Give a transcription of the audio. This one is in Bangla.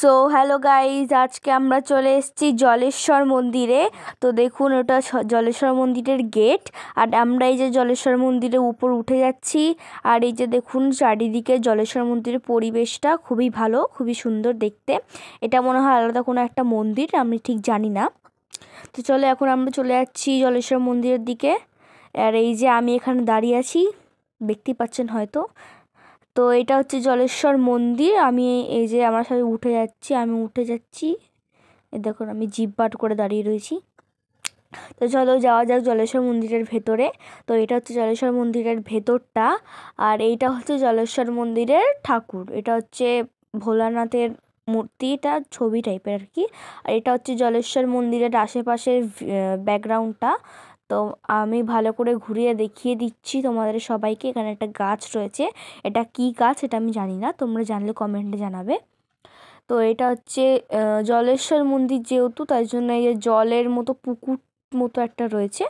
সো হ্যালো গাইজ, আজকে আমরা চলে এসেছি জলেশ্বর মন্দিরে। তো দেখুন, ওটা জলেশ্বর মন্দিরের গেট। আর আমরা এই যে জলেশ্বর মন্দিরের উপর উঠে যাচ্ছি। আর এই যে দেখুন, চারিদিকে জলেশ্বর মন্দিরের পরিবেশটা খুবই ভালো, খুবই সুন্দর দেখতে। এটা মনে হয় আলাদা কোনো একটা মন্দির, আমি ঠিক জানি না। তো চলো, এখন আমরা চলে যাচ্ছি জলেশ্বর মন্দিরের দিকে। আর এই যে আমি এখানে দাঁড়িয়ে আছি, দেখতেই পাচ্ছেন হয়তো। তো এটা হচ্ছে জলেশ্বর মন্দির। আমি এই যে আমার সাথে আমি উঠে যাচ্ছি। দেখুন, আমি জিভ বার করে দাঁড়িয়ে রয়েছি। তো চলো যাওয়া যাক জলেশ্বর মন্দিরের ভেতরে। তো এটা হচ্ছে জলেশ্বর মন্দিরের ভেতরটা। আর এইটা হচ্ছে জলেশ্বর মন্দিরের ঠাকুর। এটা হচ্ছে ভোলানাথের মূর্তিটা, ছবি টাইপের আর কি। আর এটা হচ্ছে জলেশ্বর মন্দিরের আশেপাশের ব্যাকগ্রাউন্ডটা। তো আমি ভালো করে ঘুরিয়ে দেখিয়ে দিচ্ছি তোমাদের সবাইকে। এখানে একটা গাছ রয়েছে, এটা কি গাছ এটা আমি জানি না, তোমরা জানলে কমেন্টে জানাবে। তো এটা হচ্ছে জলেশ্বর মন্দির যেহেতু, তাই জন্য এই যে জলের মতো পুকুর মতো একটা রয়েছে।